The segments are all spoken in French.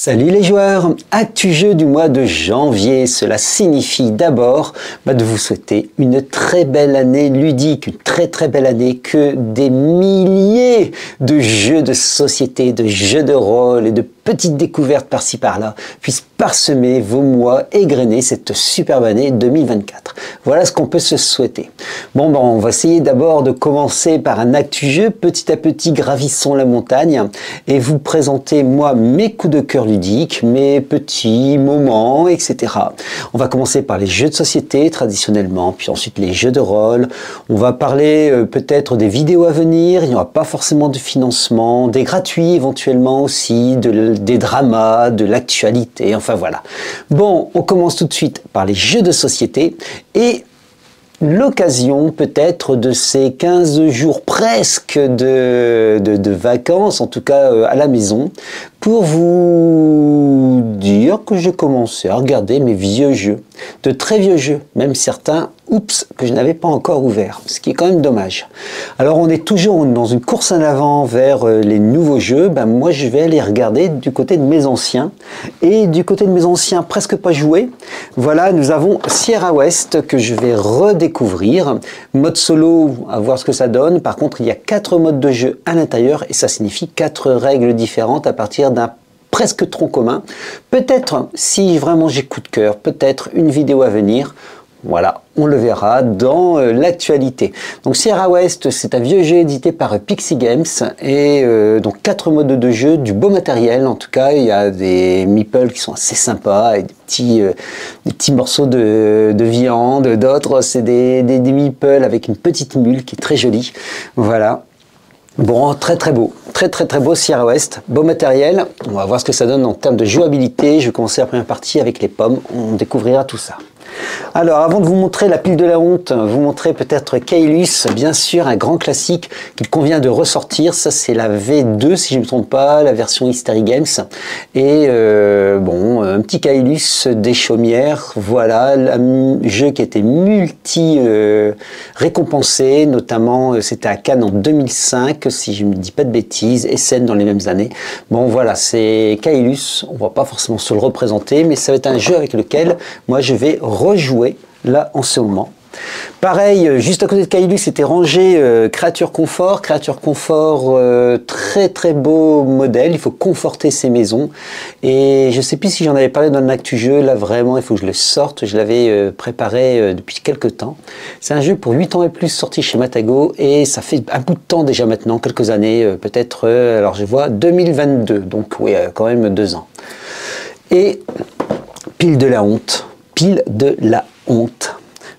Salut les joueurs, actu jeu du mois de janvier, cela signifie d'abord de vous souhaiter une très belle année ludique, une très belle année, que des milliers de jeux de société, de jeux de rôle et de petites découvertes par-ci par-là puissent parsemer vos mois, égrener cette superbe année 2024. Voilà ce qu'on peut se souhaiter. Bon, on va essayer d'abord de commencer par un actu jeu, petit à petit gravissons la montagne et vous présenter moi mes coups de cœur ludiques, mes petits moments, etc. On va commencer par les jeux de société traditionnellement, puis ensuite les jeux de rôle. On va parler peut-être des vidéos à venir, il n'y aura pas forcément de financement, des gratuits éventuellement aussi, des dramas, de l'actualité, enfin voilà. Bon, on commence tout de suite par les jeux de société et l'occasion peut-être de ces 15 jours presque de vacances, en tout cas à la maison, pour vous dire que j'ai commencé à regarder mes vieux jeux, de très vieux jeux, même certains, que je n'avais pas encore ouverts, ce qui est quand même dommage. Alors on est toujours dans une course en avant vers les nouveaux jeux, moi je vais aller regarder du côté de mes anciens, et du côté de mes anciens presque pas joués, voilà, nous avons Sierra West que je vais redécouvrir, mode solo, à voir ce que ça donne, par contre il y a 4 modes de jeu à l'intérieur, et ça signifie 4 règles différentes à partir d'un presque tronc commun. Peut-être, si vraiment j'ai coup de cœur, peut-être une vidéo à venir. Voilà, on le verra dans l'actualité. Donc Sierra West, c'est un vieux jeu édité par Pixie Games et donc 4 modes de jeu, du beau matériel. En tout cas, il y a des meeples qui sont assez sympas et des petits morceaux de viande. D'autres, c'est des meeples avec une petite mule qui est très jolie. Voilà. Bon, très beau, très beau Sierra West, beau matériel. On va voir ce que ça donne en termes de jouabilité. Je vais commencer la première partie avec les pommes, on découvrira tout ça. Alors, avant de vous montrer la pile de la honte, vous montrer peut-être Caylus, bien sûr, un grand classique qu'il convient de ressortir. Ça, c'est la V2, si je ne me trompe pas, la version History Games. Et bon, un petit Caylus des chaumières, voilà, un jeu qui a été récompensé, notamment, c'était à Cannes en 2005, si je ne me dis pas de bêtises, Essen dans les mêmes années. Bon, voilà, c'est Caylus, on ne va pas forcément se le représenter, mais ça va être un jeu avec lequel, moi, je vais rejouer là en ce moment. Pareil, juste à côté de Caylus, c'était rangé Créature Confort. Créature Confort, très beau modèle. Il faut conforter ses maisons. Et je ne sais plus si j'en avais parlé dans l'actu jeu. Là, vraiment, il faut que je le sorte. Je l'avais préparé depuis quelques temps. C'est un jeu pour 8 ans et plus sorti chez Matago. Et ça fait un bout de temps déjà maintenant, quelques années. Peut-être, alors je vois 2022. Donc oui, quand même 2 ans. Et pile de la honte. Pile de la honte.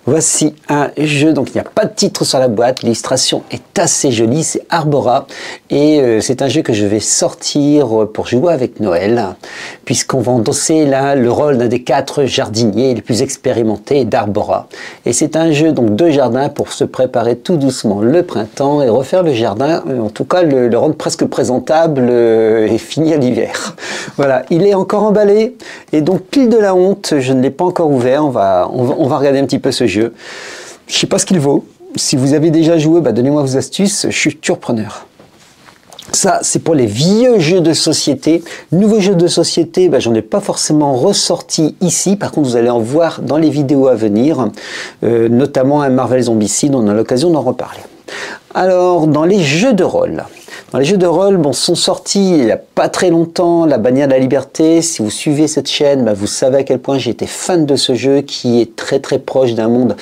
Voici un jeu, donc il n'y a pas de titre sur la boîte, l'illustration est assez jolie, c'est Arbora et c'est un jeu que je vais sortir pour jouer avec Noël puisqu'on va endosser là le rôle d'un des 4 jardiniers les plus expérimentés d'Arbora et c'est un jeu donc de jardin pour se préparer tout doucement le printemps et refaire le jardin, en tout cas le rendre presque présentable et finir l'hiver. Voilà, il est encore emballé et donc pile de la honte, je ne l'ai pas encore ouvert, on va regarder un petit peu ce jeu. Je ne sais pas ce qu'il vaut. Si vous avez déjà joué, donnez-moi vos astuces, je suis toujours preneur. Ça, c'est pour les vieux jeux de société. Nouveaux jeux de société, j'en ai pas forcément ressorti ici. Par contre, vous allez en voir dans les vidéos à venir, notamment un Marvel Zombicide, on a l'occasion d'en reparler. Alors, dans les jeux de rôle. Dans les jeux de rôle, sont sortis il n'y a pas très longtemps, La Bannière de la Liberté. Si vous suivez cette chaîne, vous savez à quel point j'ai été fan de ce jeu qui est très proche d'un monde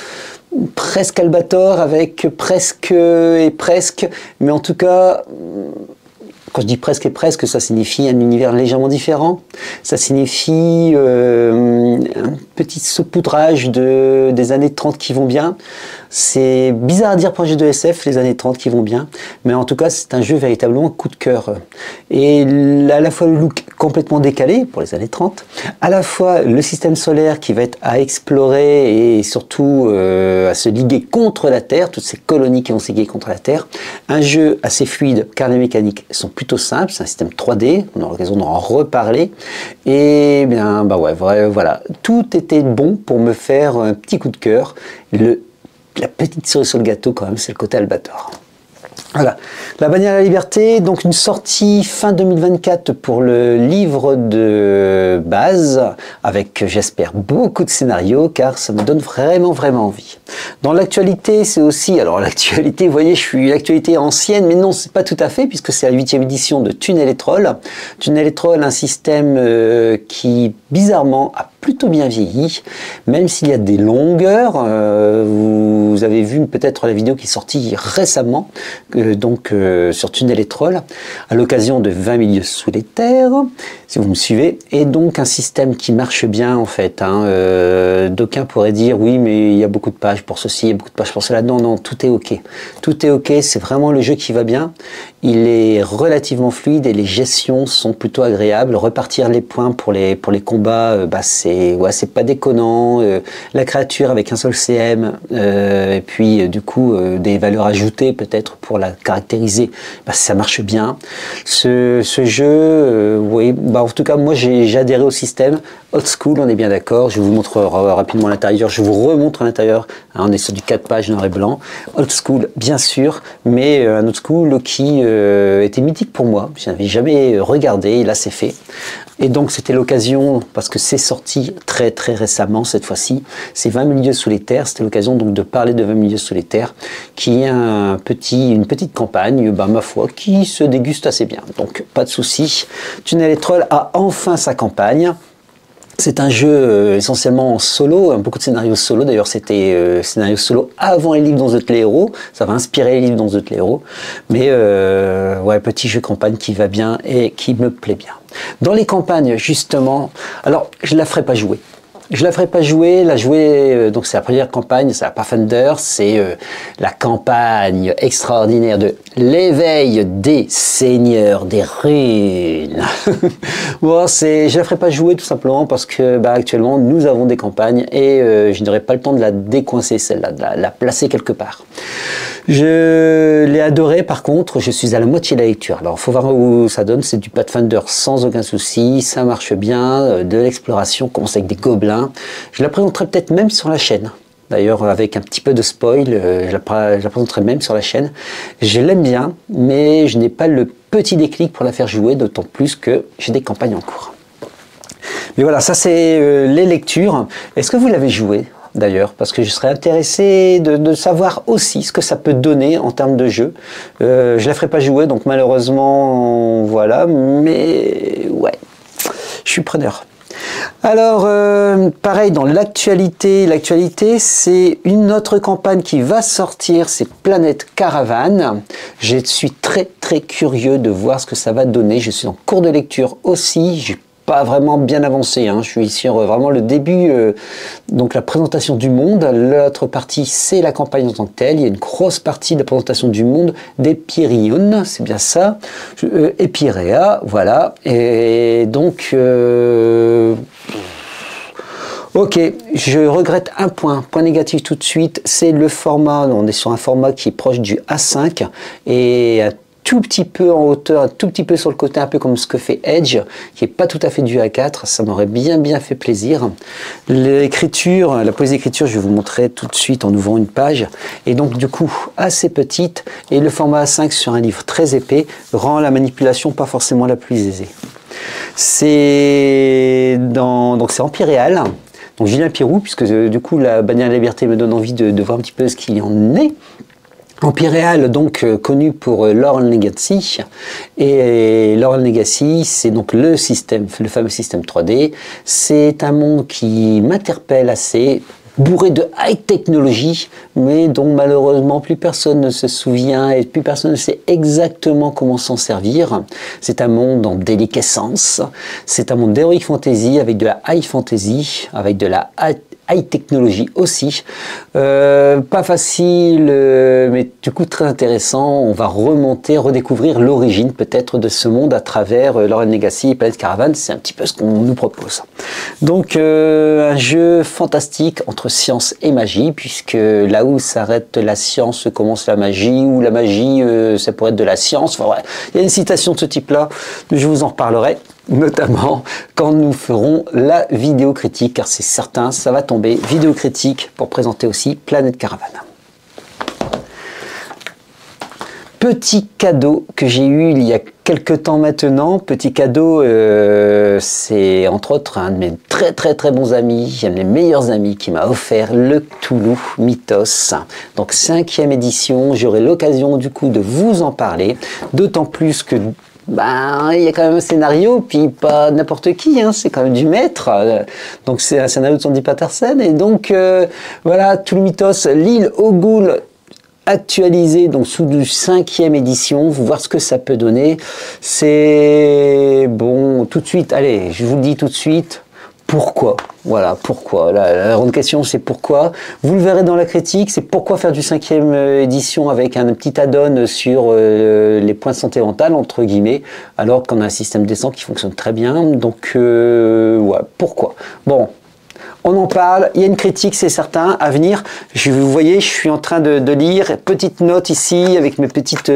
presque Albator avec presque et presque, mais en tout cas, quand je dis presque et presque, ça signifie un univers légèrement différent. Ça signifie un petit saupoudrage des années 30 qui vont bien. C'est bizarre à dire pour un jeu de SF, les années 30 qui vont bien, mais en tout cas c'est un jeu véritablement coup de cœur. Et à la fois le look complètement décalé pour les années 30, à la fois le système solaire qui va être à explorer et surtout à se liguer contre la Terre, toutes ces colonies qui vont se liguer contre la Terre. Un jeu assez fluide car les mécaniques sont plutôt simples, c'est un système 3D, on aura l'occasion d'en reparler. Et bien voilà, tout était bon pour me faire un petit coup de cœur. La petite cerise sur le gâteau quand même, c'est le côté Albator. Voilà, La bannière de la liberté, donc une sortie fin 2024 pour le livre de base, avec j'espère beaucoup de scénarios, car ça me donne vraiment envie. Dans l'actualité, c'est aussi, alors l'actualité, vous voyez, je suis l'actualité ancienne, mais non, c'est pas tout à fait, puisque c'est la 8e édition de Tunnel et Troll. Tunnel et Troll, un système qui, bizarrement, a plutôt bien vieilli, même s'il y a des longueurs. Vous avez vu peut-être la vidéo qui est sortie récemment, sur Tunnel et Troll, à l'occasion de 20 milieux sous les terres, si vous me suivez, et donc un système qui marche bien en fait. D'aucuns pourraient dire oui, mais il y a beaucoup de pages pour ceci, il y a beaucoup de pages pour cela. Non, tout est ok. Tout est ok, c'est vraiment le jeu qui va bien. Il est relativement fluide et les gestions sont plutôt agréables. Repartir les points pour les combats, c'est pas déconnant. La créature avec un seul CM, et puis du coup des valeurs ajoutées peut-être pour la caractériser, ça marche bien. Ce jeu, oui, en tout cas moi j'ai adhéré au système. Old School, on est bien d'accord. Je vous montre rapidement l'intérieur. Je vous remontre l'intérieur. On est sur du 4 pages noir et blanc. Old School, bien sûr, mais un Old School qui était mythique pour moi. Je n'avais jamais regardé, et là c'est fait. Et donc c'était l'occasion, parce que c'est sorti très récemment cette fois-ci, c'est 20 milieux sous les terres, c'était l'occasion donc de parler de 20 milieux sous les terres, qui est une petite campagne, ma foi, qui se déguste assez bien. Donc pas de souci. Tunnel et Troll a enfin sa campagne. C'est un jeu essentiellement en solo, beaucoup de scénarios solo. D'ailleurs, c'était scénario solo avant les livres d'Onze les héros. Ça va inspirer les livres d'Onze les héros. Mais ouais, petit jeu campagne qui va bien et qui me plaît bien. Dans les campagnes, justement, alors je la ferai pas jouer. Je la ferai pas jouer, donc c'est la première campagne, c'est la Pathfinder, c'est la campagne extraordinaire de l'éveil des seigneurs des ruines. Bon, je la ferai pas jouer tout simplement parce que actuellement nous avons des campagnes et je n'aurai pas le temps de la décoincer celle-là, de la placer quelque part. Je l'ai adoré, par contre, je suis à la moitié de la lecture. Alors, il faut voir où ça donne, c'est du Pathfinder sans aucun souci, ça marche bien, de l'exploration, commence avec des gobelins. Je la présenterai peut-être même sur la chaîne. D'ailleurs, avec un petit peu de spoil, je la présenterai même sur la chaîne. Je l'aime bien, mais je n'ai pas le petit déclic pour la faire jouer, d'autant plus que j'ai des campagnes en cours. Mais voilà, ça c'est les lectures. Est-ce que vous l'avez joué ? D'ailleurs, parce que je serais intéressé de savoir aussi ce que ça peut donner en termes de jeu. Je ne la ferai pas jouer, donc malheureusement, voilà, mais ouais, je suis preneur. Alors, pareil, dans l'actualité, c'est une autre campagne qui va sortir, c'est Planète Caravane. Je suis très curieux de voir ce que ça va donner. Je suis en cours de lecture aussi, pas vraiment bien avancé, je suis sur vraiment le début, donc la présentation du monde. L'autre partie, c'est la campagne en tant que telle. Il y a une grosse partie de la présentation du monde d'Epirion, c'est bien ça, Epirea, voilà. Et donc, ok, je regrette un point négatif tout de suite, c'est le format. On est sur un format qui est proche du A5 et tout petit peu en hauteur, un tout petit peu sur le côté, un peu comme ce que fait Edge, qui n'est pas tout à fait du A4, ça m'aurait bien fait plaisir. L'écriture, la police d'écriture, je vais vous montrer tout de suite en ouvrant une page, et donc du coup assez petite, et le format A5 sur un livre très épais rend la manipulation pas forcément la plus aisée. Donc c'est Empyréal, donc Julien Pirou, puisque du coup la bannière de la liberté me donne envie de voir un petit peu ce qu'il en est. Empyréal, donc connu pour Laurel Legacy, et Laurel Legacy, c'est donc le fameux système 3D. C'est un monde qui m'interpelle assez, bourré de high technologie, mais dont malheureusement plus personne ne se souvient et plus personne ne sait exactement comment s'en servir. C'est un monde en déliquescence, c'est un monde d'heroic fantasy avec de la high fantasy, avec de la high technologie aussi. Pas facile, mais du coup très intéressant. On va redécouvrir l'origine peut-être de ce monde à travers Laurel Legacy et Planète Caravane. C'est un petit peu ce qu'on nous propose. Donc un jeu fantastique entre science et magie, puisque là où s'arrête la science commence la magie, ou la magie ça pourrait être de la science. Enfin, ouais. Il y a une citation de ce type-là, je vous en reparlerai, notamment quand nous ferons la vidéo critique, car c'est certain, ça va tomber, vidéo critique pour présenter aussi Planète Caravane. petit cadeau que j'ai eu il y a quelques temps maintenant. Petit cadeau, c'est entre autres un de mes très bons amis, un de mes meilleurs amis qui m'a offert le Cthulhu Mythos. Donc 5e édition, j'aurai l'occasion du coup de vous en parler, d'autant plus que il y a quand même un scénario, puis pas n'importe qui, hein, c'est quand même du maître. Donc c'est un scénario de Sandy Patterson, et donc voilà, Cthulhu Mythos, l'île aux ghouls actualisé, donc sous du 5e édition, vous voir ce que ça peut donner. C'est bon, tout de suite, allez, je vous le dis tout de suite, pourquoi? Voilà, pourquoi? La grande question, c'est pourquoi. Vous le verrez dans la critique, c'est pourquoi faire du 5e édition avec un petit add-on sur les points de santé mentale, entre guillemets, alors qu'on a un système décent qui fonctionne très bien. Donc, ouais, pourquoi? Bon. On en parle, il y a une critique, c'est certain, à venir. Vous voyez, je suis en train de lire, petite note ici, avec mes petites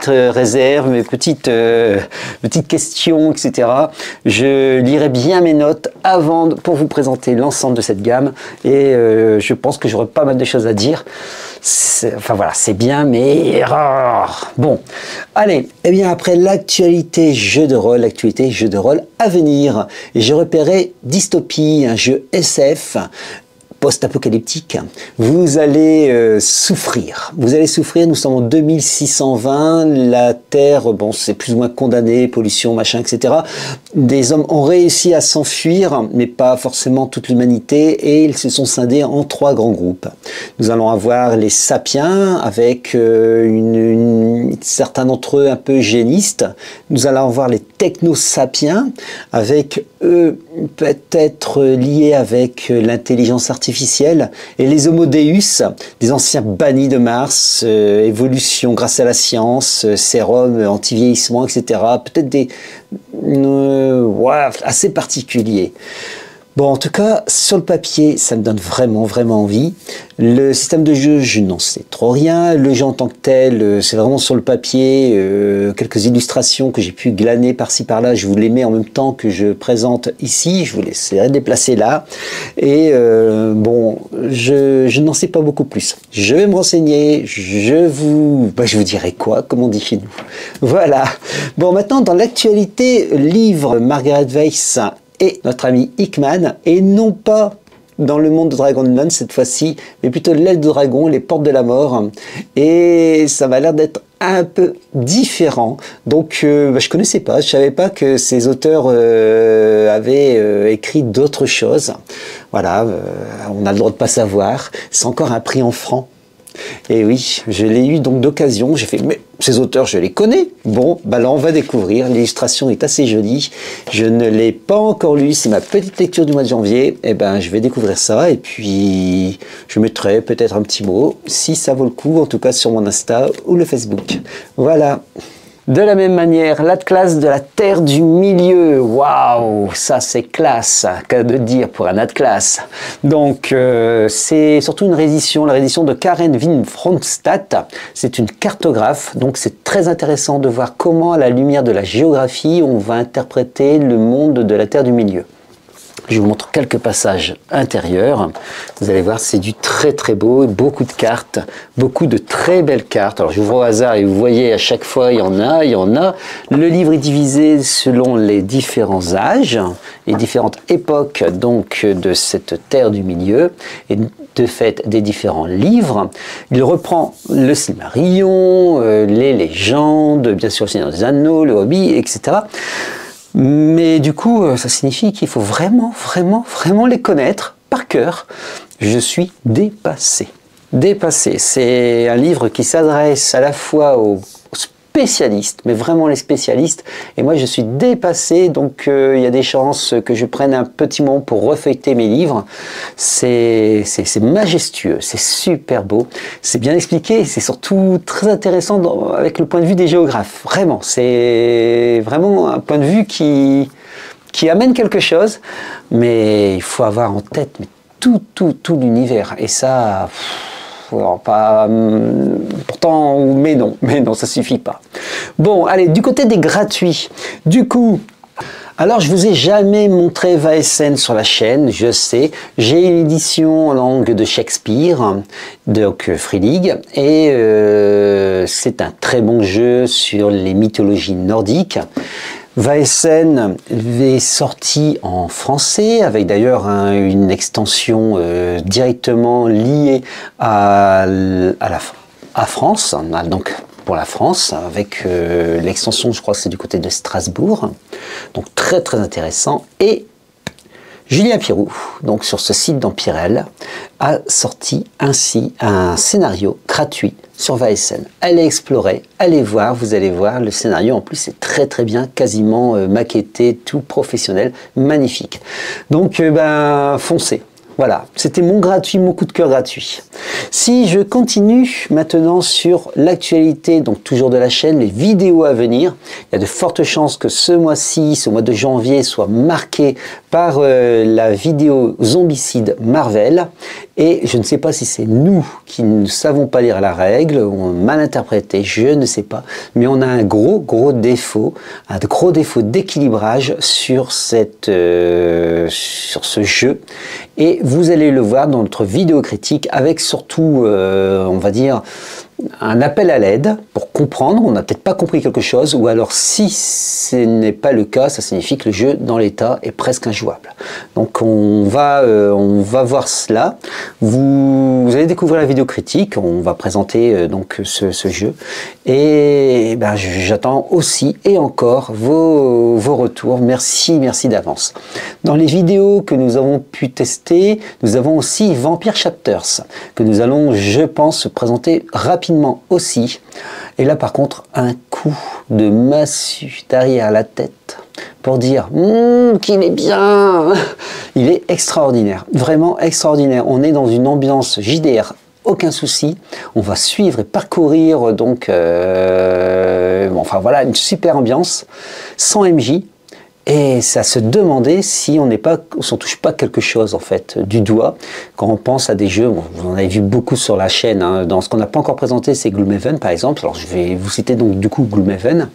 réserves, mes petites questions, etc. Je lirai bien mes notes avant pour vous présenter l'ensemble de cette gamme, et je pense que j'aurai pas mal de choses à dire. Enfin voilà, c'est bien, mais bon. Allez, et bien après l'actualité jeu de rôle à venir, j'ai repéré Dystopie, un jeu SF post-apocalyptique. Vous allez souffrir. Vous allez souffrir. Nous sommes en 2620. La Terre, bon, c'est plus ou moins condamné, pollution, machin, etc. Des hommes ont réussi à s'enfuir, mais pas forcément toute l'humanité, et ils se sont scindés en 3 grands groupes. Nous allons avoir les sapiens, avec certains d'entre eux un peu génistes. Nous allons avoir les technosapiens, avec eux peut-être liés avec l'intelligence artificielle, et les Homo Deus, des anciens bannis de Mars, évolution grâce à la science, sérum, anti-vieillissement, etc. Peut-être des assez particuliers. Bon, en tout cas, sur le papier, ça me donne vraiment envie. Le système de jeu, je n'en sais trop rien. Le jeu en tant que tel, c'est vraiment sur le papier. Quelques illustrations que j'ai pu glaner par-ci par-là, je vous les mets en même temps que je présente ici. Je vous laisserai déplacer là. Et bon, je n'en sais pas beaucoup plus. Je vais me renseigner. Je vous dirai quoi, comme on dit chez nous. Voilà. Bon, maintenant, dans l'actualité, livre Margaret Weiss et notre ami Hickman, et non pas dans le monde de Dragonlance cette fois-ci, mais plutôt l'aile de dragon, les portes de la mort, et ça m'a l'air d'être un peu différent. Donc je connaissais pas, je savais pas que ces auteurs avaient écrit d'autres choses. Voilà, on a le droit de pas savoir, c'est encore un prix en francs. Et oui, je l'ai eu donc d'occasion, j'ai fait, mais ces auteurs, je les connais. Bon, là on va découvrir, l'illustration est assez jolie, je ne l'ai pas encore lu, c'est ma petite lecture du mois de janvier, et je vais découvrir ça, et puis je mettrai peut-être un petit mot, si ça vaut le coup, en tout cas sur mon Insta ou le Facebook. Voilà. De la même manière, l'Atlas de la Terre du Milieu. Waouh, ça c'est classe, qu'à de dire pour un Atlas. Donc c'est surtout une réédition, la réédition de Karen Wynne Fronstadt. C'est une cartographe, donc c'est très intéressant de voir comment à la lumière de la géographie on va interpréter le monde de la Terre du Milieu. Je vous montre quelques passages intérieurs. Vous allez voir, c'est du très beau, beaucoup de cartes, beaucoup de très belles cartes. Alors j'ouvre au hasard et vous voyez à chaque fois il y en a. Le livre est divisé selon les différents âges, les différentes époques donc de cette terre du milieu et de fait des différents livres. Il reprend le Silmarillion, les légendes, bien sûr le Seigneur des Anneaux, le Hobbit, etc. Mais du coup, ça signifie qu'il faut vraiment les connaître par cœur. Je suis dépassé. Dépassé. C'est un livre qui s'adresse à la fois aux spécialistes, mais vraiment les spécialistes. Et moi, je suis dépassé, donc il y a des chances que je prenne un petit moment pour refeuilleter mes livres. C'est majestueux, c'est super beau, c'est bien expliqué, c'est surtout très intéressant avec le point de vue des géographes. Vraiment, c'est vraiment un point de vue qui amène quelque chose, mais il faut avoir en tête tout l'univers. Et ça... pourtant, mais non, ça suffit pas. Bon, allez, du côté des gratuits, du coup, Alors, je vous ai jamais montré Vaesen sur la chaîne, je sais. J'ai une édition en langue de Shakespeare, donc Free League, et c'est un très bon jeu sur les mythologies nordiques. Vaesen est sorti en français, avec d'ailleurs une extension directement liée à France, donc pour la France, avec l'extension, je crois que c'est du côté de Strasbourg, donc très très intéressant. Et Julien Pirou, donc sur ce site d'Empirel, a sorti ainsi un scénario gratuit sur Vaesen. Allez explorer, allez voir, vous allez voir, le scénario en plus c'est très très bien, quasiment maquetté, tout professionnel, magnifique. Donc foncez. Voilà, c'était mon gratuit, mon coup de cœur gratuit. Si je continue maintenant sur l'actualité, donc toujours de la chaîne, les vidéos à venir, il y a de fortes chances que ce mois-ci, ce mois de janvier, soit marqué par la vidéo Zombicide Marvel. Et je ne sais pas si c'est nous qui ne savons pas lire la règle, ou mal interprété, je ne sais pas. Mais on a un gros défaut d'équilibrage sur ce jeu. Et vous allez le voir dans notre vidéo critique avec surtout, on va dire, un appel à l'aide pour comprendre, on n'a peut-être pas compris quelque chose, ou alors si ce n'est pas le cas, ça signifie que le jeu dans l'état est presque injouable. Donc on va voir cela, vous allez découvrir la vidéo critique, on va présenter donc ce jeu, et j'attends aussi et encore vos retours, merci d'avance. Dans les vidéos que nous avons pu tester, nous avons aussi Vampire Chapters, que nous allons, je pense, présenter rapidement aussi. Et là par contre, un coup de massue derrière la tête pour dire qu'il est bien. Il est extraordinaire, vraiment extraordinaire. On est dans une ambiance JDR, aucun souci. On va suivre et parcourir donc enfin voilà, une super ambiance sans MJ. Et ça se demandait si on touche pas quelque chose en fait du doigt quand on pense à des jeux. Vous en avez vu beaucoup sur la chaîne. Hein, dans ce qu'on n'a pas encore présenté, c'est Gloomhaven par exemple. Alors je vais vous citer donc du coup Gloomhaven.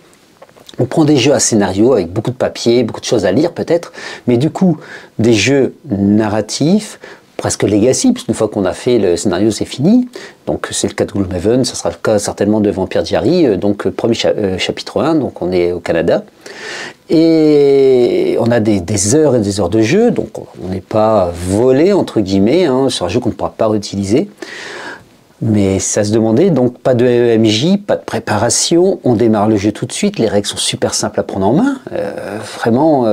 On prend des jeux à scénario avec beaucoup de papier, beaucoup de choses à lire peut-être, mais du coup des jeux narratifs, presque legacy, puisqu'une fois qu'on a fait le scénario, c'est fini. Donc c'est le cas de Gloomhaven, ça sera le cas certainement de Vampire Diary, donc premier chapitre 1, donc on est au Canada. Et on a des heures et des heures de jeu, donc on n'est pas volé, entre guillemets, hein, sur un jeu qu'on ne pourra pas réutiliser. Mais ça se demandait, donc pas de MJ, pas de préparation, on démarre le jeu tout de suite, les règles sont super simples à prendre en main, vraiment...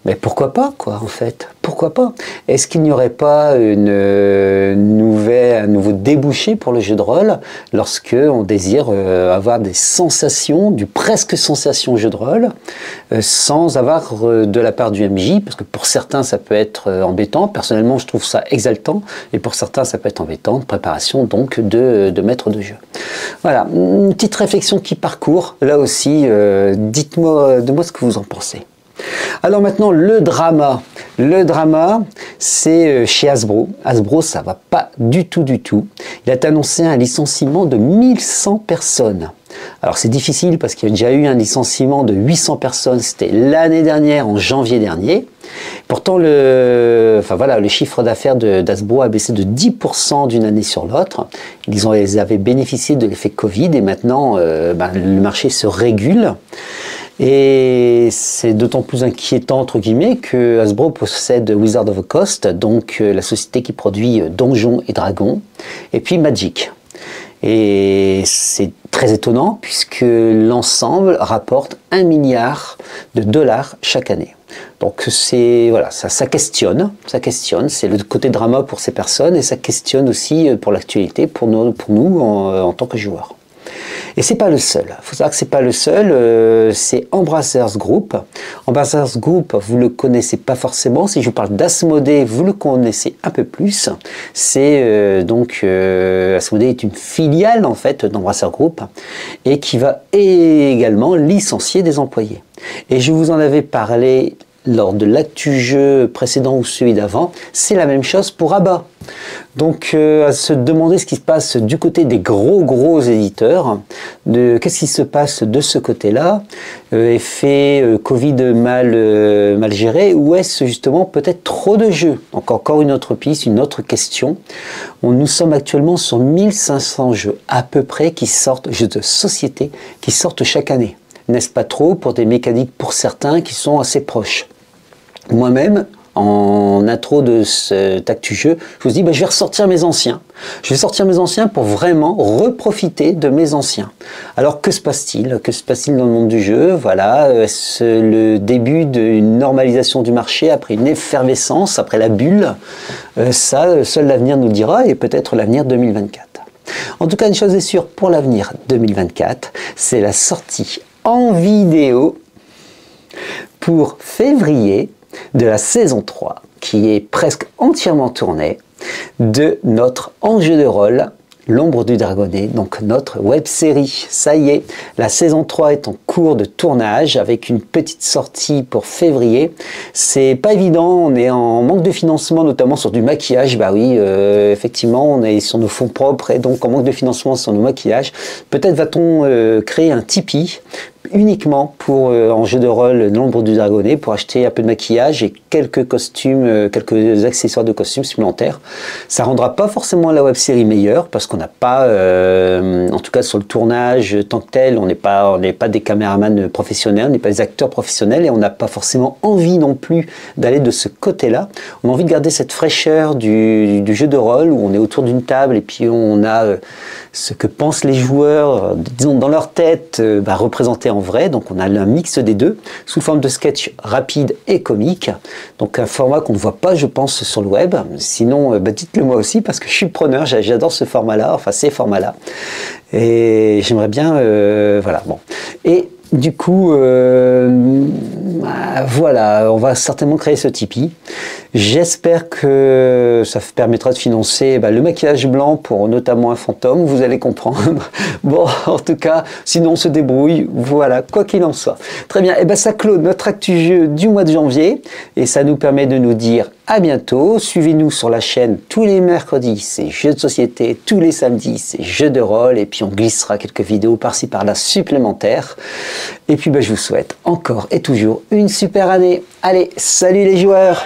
mais pourquoi pas, quoi, en fait? Pourquoi pas? Est-ce qu'il n'y aurait pas un nouveau débouché pour le jeu de rôle lorsque on désire avoir des sensations, du presque sensation jeu de rôle, sans avoir de la part du MJ? Parce que pour certains, ça peut être embêtant. Personnellement, je trouve ça exaltant. Et pour certains, ça peut être embêtant. De préparation, donc, de maître de jeu. Voilà, une petite réflexion qui parcourt. Là aussi, dites-moi ce que vous en pensez. Alors maintenant, le drama. Le drama, c'est chez Hasbro. Hasbro, ça va pas du tout. Il a annoncé un licenciement de 1100 personnes. Alors c'est difficile parce qu'il y a déjà eu un licenciement de 800 personnes, c'était l'année dernière, en janvier dernier. Pourtant, le chiffre d'affaires d'Hasbro a baissé de 10% d'une année sur l'autre. Ils avaient bénéficié de l'effet Covid et maintenant, le marché se régule. Et c'est d'autant plus inquiétant, entre guillemets, que Hasbro possède Wizard of the Coast, donc la société qui produit Donjons et Dragons, et puis Magic. Et c'est très étonnant puisque l'ensemble rapporte 1 milliard de dollars chaque année. Donc voilà, ça questionne, c'est le côté drama pour ces personnes et ça questionne aussi pour l'actualité, pour nous en tant que joueurs. Et c'est pas le seul. Il faut savoir que c'est pas le seul. C'est Embracer's Group. Embracer's Group, vous le connaissez pas forcément. Si je vous parle d'Asmodée, vous le connaissez un peu plus. C'est Asmodée est une filiale en fait d'Embracer's Group et qui va également licencier des employés. Et je vous en avais parlé lors de l'actu jeu précédent ou celui d'avant, c'est la même chose pour Abba. Donc à se demander ce qui se passe du côté des gros éditeurs, qu'est-ce qui se passe de ce côté-là, effet Covid mal géré, ou est-ce justement peut-être trop de jeux? Donc encore une autre piste, une autre question. Nous sommes actuellement sur 1500 jeux à peu près qui sortent, jeux de société, qui sortent chaque année. N'est-ce pas trop pour des mécaniques pour certains qui sont assez proches? Moi-même, en intro de cet actu-jeu, je vous dis, je vais ressortir mes anciens. Je vais sortir mes anciens pour vraiment reprofiter de mes anciens. Alors, que se passe-t-il? Que se passe-t-il dans le monde du jeu? Voilà, est-ce le début d'une normalisation du marché après une effervescence, après la bulle? Ça, seul l'avenir nous dira, et peut-être l'avenir 2024. En tout cas, une chose est sûre pour l'avenir 2024, c'est la sortie en vidéo pour février de la saison 3, qui est presque entièrement tournée, de notre enjeu de rôle, L'Ombre du Dragonnet, donc notre web-série. Ça y est, la saison 3 est en cours de tournage avec une petite sortie pour février. C'est pas évident, on est en manque de financement, notamment sur du maquillage. Bah oui, effectivement, on est sur nos fonds propres et donc en manque de financement sur nos maquillages. Peut-être va-t-on créer un Tipeee uniquement pour en jeu de rôle L'Ombre du Dragonnet pour acheter un peu de maquillage et quelques costumes, quelques accessoires de costumes supplémentaires. Ça rendra pas forcément la web-série meilleure parce qu'on n'a pas, en tout cas sur le tournage tant que tel, on n'est pas des caméramans professionnels, on n'est pas des acteurs professionnels et on n'a pas forcément envie non plus d'aller de ce côté-là. On a envie de garder cette fraîcheur du jeu de rôle où on est autour d'une table et puis on a ce que pensent les joueurs, disons dans leur tête, représenté en vrai. Donc on a un mix des deux, sous forme de sketch rapide et comique. Donc un format qu'on ne voit pas, je pense, sur le web. Sinon, dites-le moi aussi, parce que je suis preneur, j'adore ce format-là, enfin ces formats-là. Et j'aimerais bien, voilà, bon. Et du coup, voilà, on va certainement créer ce Tipeee. J'espère que ça permettra de financer le maquillage blanc pour notamment un fantôme, vous allez comprendre. Bon, en tout cas, sinon on se débrouille, voilà, quoi qu'il en soit. Très bien, et ça clôt notre actu jeu du mois de janvier et ça nous permet de nous dire à bientôt. Suivez-nous sur la chaîne tous les mercredis, c'est jeux de société, tous les samedis, c'est jeux de rôle et puis on glissera quelques vidéos par-ci par-là supplémentaires. Et puis je vous souhaite encore et toujours une super année. Allez, salut les joueurs!